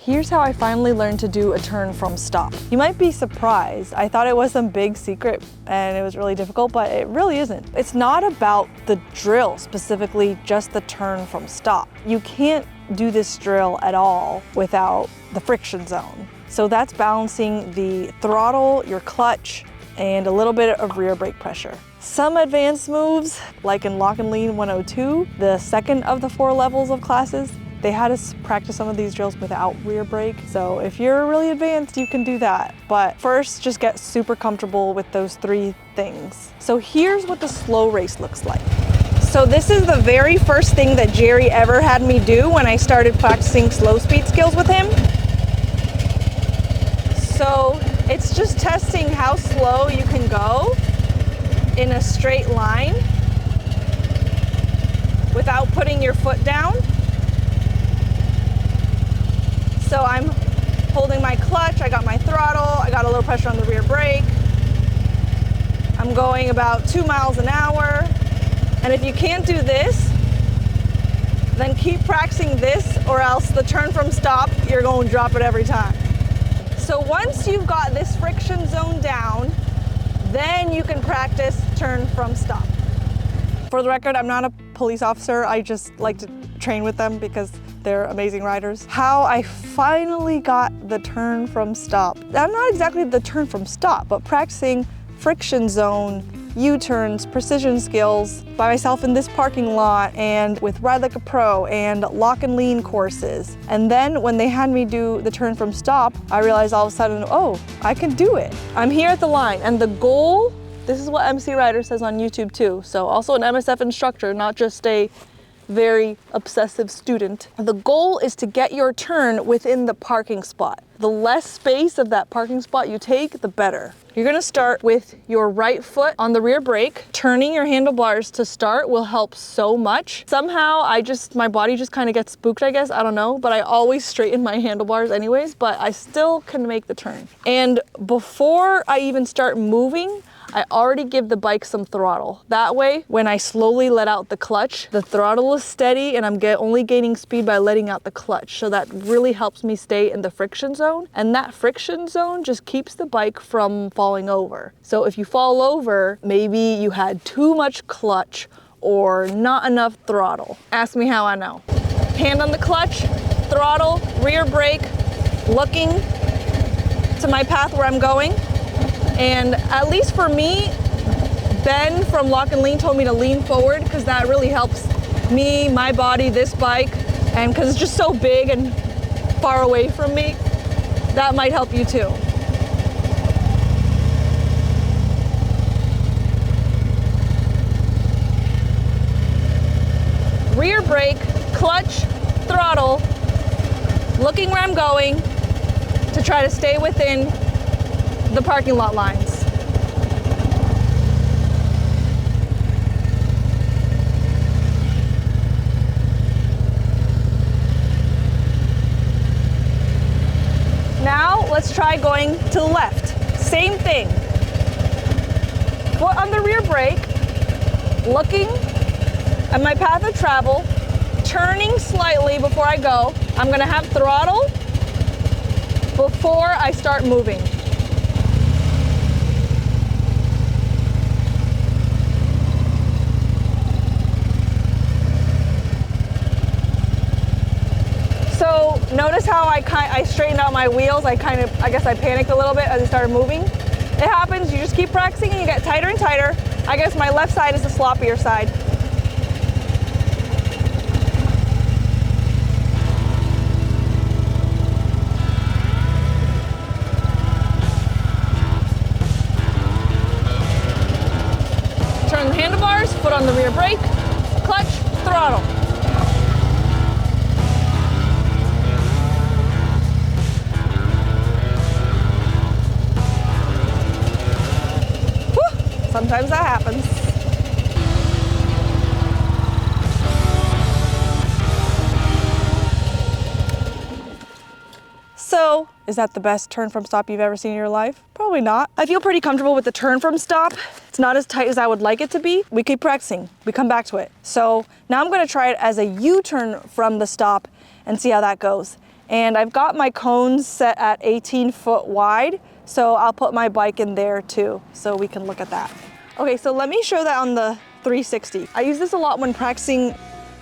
Here's how I finally learned to do a turn from stop. You might be surprised. I thought it was some big secret and it was really difficult, but it really isn't. It's not about the drill, specifically just the turn from stop. You can't do this drill at all without the friction zone. So that's balancing the throttle, your clutch, and a little bit of rear brake pressure. Some advanced moves, like in Lock and Lean 102, the second of the 4 levels of classes, they had us practice some of these drills without rear brake. So if you're really advanced, you can do that. But first, just get super comfortable with those 3 things. So here's what the slow race looks like. So this is the very first thing that Jerry ever had me do when I started practicing slow speed skills with him. So it's just testing how slow you can go in a straight line without putting your foot down. So I'm holding my clutch, I got my throttle, I got a little pressure on the rear brake. I'm going about 2 miles an hour. And if you can't do this, then keep practicing this, or else the turn from stop, you're going to drop it every time. So once you've got this friction zone down, then you can practice turn from stop. For the record, I'm not a police officer. I just like to train with them because they're amazing riders. How I finally got the turn from stop. I'm not exactly the turn from stop, but practicing friction zone, U-turns, precision skills by myself in this parking lot and with Ride Like a Pro and Lock and Lean courses. And then when they had me do the turn from stop, I realized all of a sudden, oh, I can do it. I'm here at the line, and the goal, this is what MC Rider says on YouTube too. So also an MSF instructor, not just a very obsessive student. The goal is to get your turn within the parking spot. The less space of that parking spot you take, the better. You're gonna start with your right foot on the rear brake. Turning your handlebars to start will help so much. Somehow my body just kind of gets spooked, I guess, I don't know, but I always straighten my handlebars anyways, but I still can make the turn. And before I even start moving, I already give the bike some throttle. That way, when I slowly let out the clutch, the throttle is steady and I'm only gaining speed by letting out the clutch. So that really helps me stay in the friction zone. And that friction zone just keeps the bike from falling over. So if you fall over, maybe you had too much clutch or not enough throttle. Ask me how I know. Hand on the clutch, throttle, rear brake, looking to my path where I'm going. And at least for me, Ben from Lock and Lean told me to lean forward because that really helps me, my body, this bike, and because it's just so big and far away from me, that might help you too. Rear brake, clutch, throttle, looking where I'm going to try to stay within the parking lot lines. Now let's try going to the left. Same thing. Foot on the rear brake, looking at my path of travel, turning slightly before I go. I'm gonna have throttle before I start moving. So notice how I straightened out my wheels. I guess I panicked a little bit as I started moving. It happens, you just keep practicing and you get tighter and tighter. I guess my left side is the sloppier side. Turn the handlebars, foot on the rear brake, clutch, throttle. Sometimes that happens. So, is that the best turn from stop you've ever seen in your life? Probably not. I feel pretty comfortable with the turn from stop. It's not as tight as I would like it to be. We keep practicing. We come back to it. So now I'm gonna try it as a U-turn from the stop and see how that goes. And I've got my cones set at 18 foot wide, so I'll put my bike in there too, so we can look at that. Okay, so let me show that on the 360. I use this a lot when practicing,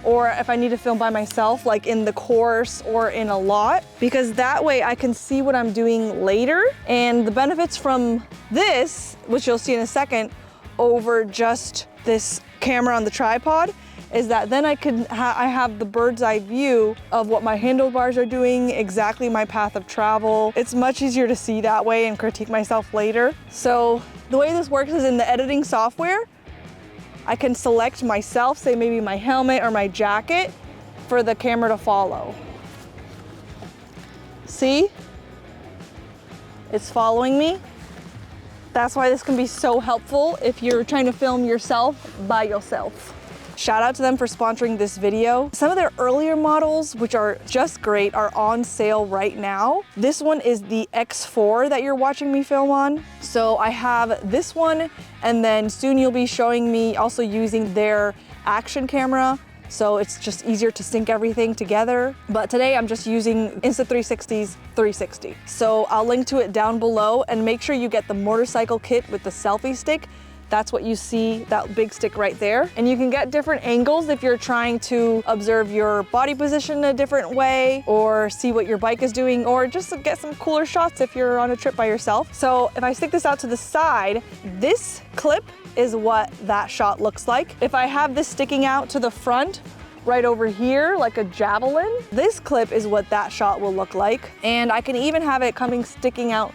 or if I need to film by myself, like in the course or in a lot, because that way I can see what I'm doing later. And the benefits from this, which you'll see in a second, over just this camera on the tripod, is that then I have the bird's eye view of what my handlebars are doing, exactly my path of travel. It's much easier to see that way and critique myself later. So the way this works is in the editing software, I can select myself, say maybe my helmet or my jacket, for the camera to follow. See? It's following me. That's why this can be so helpful if you're trying to film yourself by yourself. Shout out to them for sponsoring this video. Some of their earlier models, which are just great, are on sale right now. This one is the X4 that you're watching me film on. So I have this one, and then soon you'll be showing me also using their action camera. So it's just easier to sync everything together. But today I'm just using Insta360's 360. So I'll link to it down below, and make sure you get the motorcycle kit with the selfie stick. That's what you see, that big stick right there. And you can get different angles if you're trying to observe your body position in a different way, or see what your bike is doing, or just get some cooler shots if you're on a trip by yourself. So if I stick this out to the side, this clip is what that shot looks like. If I have this sticking out to the front, right over here, like a javelin, this clip is what that shot will look like. And I can even have it sticking out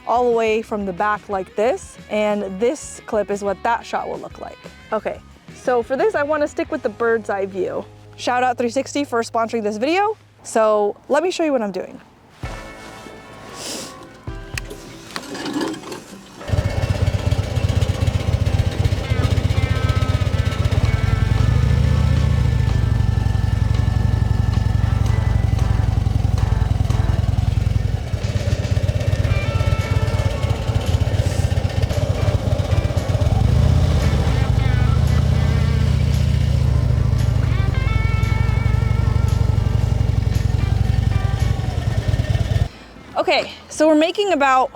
all the way from the back like this, and this clip is what that shot will look like. Okay, so for this I want to stick with the bird's eye view. Shout out 360 for sponsoring this video. So let me show you what I'm doing. Okay, so we're making about,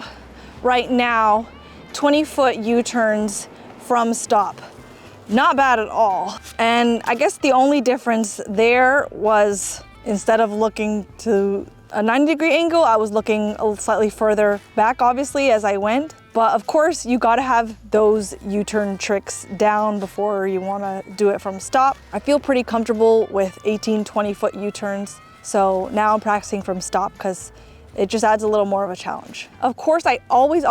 right now, 20-foot U-turns from stop. Not bad at all. And I guess the only difference there was, instead of looking to a 90-degree angle, I was looking slightly further back, obviously, as I went. But of course, you gotta have those U-turn tricks down before you wanna do it from stop. I feel pretty comfortable with 18, 20-foot U-turns. So now I'm practicing from stop, because it just adds a little more of a challenge. Of course, I always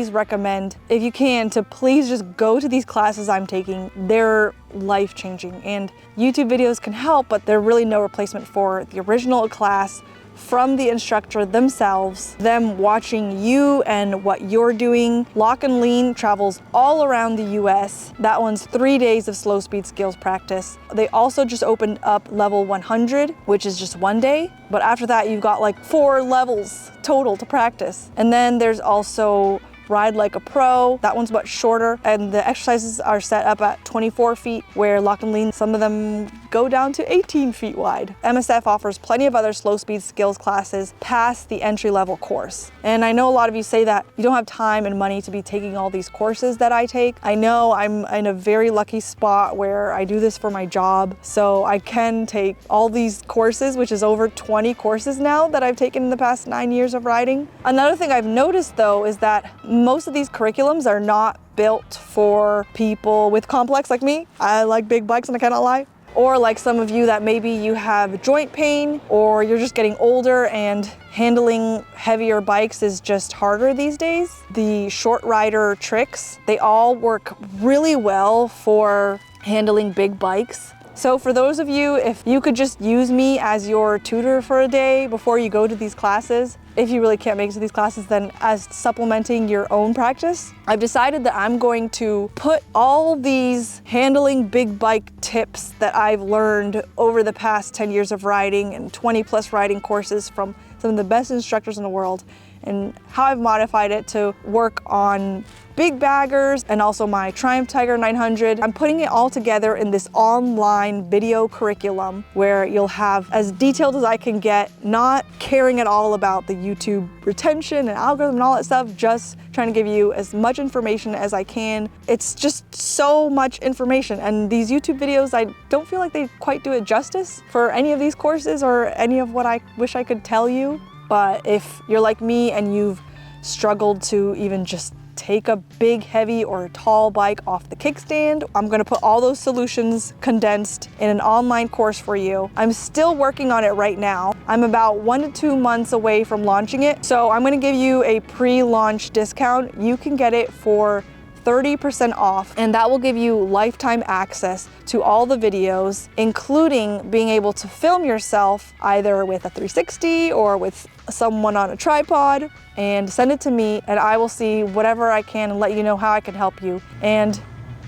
recommend, if you can, to please just go to these classes I'm taking. They're life-changing, and YouTube videos can help, but they're really no replacement for the original class from the instructor themselves, them watching you and what you're doing. Lock and Lean travels all around the US. That one's 3 days of slow speed skills practice. They also just opened up level 100, which is just 1 day. But after that, you've got like 4 levels total to practice. And then there's also Ride Like a Pro. That one's much shorter, and the exercises are set up at 24 feet, where Lock and Lean, some of them go down to 18 feet wide. MSF offers plenty of other slow speed skills classes past the entry-level course. And I know a lot of you say that you don't have time and money to be taking all these courses that I take. I know I'm in a very lucky spot where I do this for my job, so I can take all these courses, which is over 20 courses now that I've taken in the past 9 years of riding. Another thing I've noticed though is that most of these curriculums are not built for people with complex like me. I like big bikes and I cannot lie. Or like some of you that maybe you have joint pain, or you're just getting older and handling heavier bikes is just harder these days. The short rider tricks, they all work really well for handling big bikes. So for those of you, if you could just use me as your tutor for a day before you go to these classes, if you really can't make it to these classes, then as supplementing your own practice, I've decided that I'm going to put all these handling big bike tips that I've learned over the past 10 years of riding and 20 plus riding courses from some of the best instructors in the world and how I've modified it to work on big baggers and also my Triumph Tiger 900. I'm putting it all together in this online video curriculum where you'll have as detailed as I can get, not caring at all about the YouTube retention and algorithm and all that stuff, just trying to give you as much information as I can. It's just so much information, and these YouTube videos, I don't feel like they quite do it justice for any of these courses or any of what I wish I could tell you. But if you're like me and you've struggled to even just take a big, heavy, or tall bike off the kickstand, I'm gonna put all those solutions condensed in an online course for you. I'm still working on it right now. I'm about 1 to 2 months away from launching it, so I'm gonna give you a pre-launch discount. You can get it for 30% off, and that will give you lifetime access to all the videos, including being able to film yourself either with a 360 or with someone on a tripod, and send it to me, and I will see whatever I can and let you know how I can help you and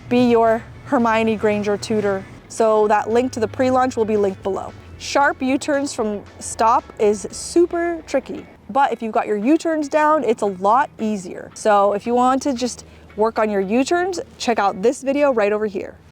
be your Hermione Granger tutor. So that link to the pre-launch will be linked below. Sharp U-turns from stop is super tricky, but if you've got your U-turns down, it's a lot easier. So if you want to just work on your U-turns, check out this video right over here.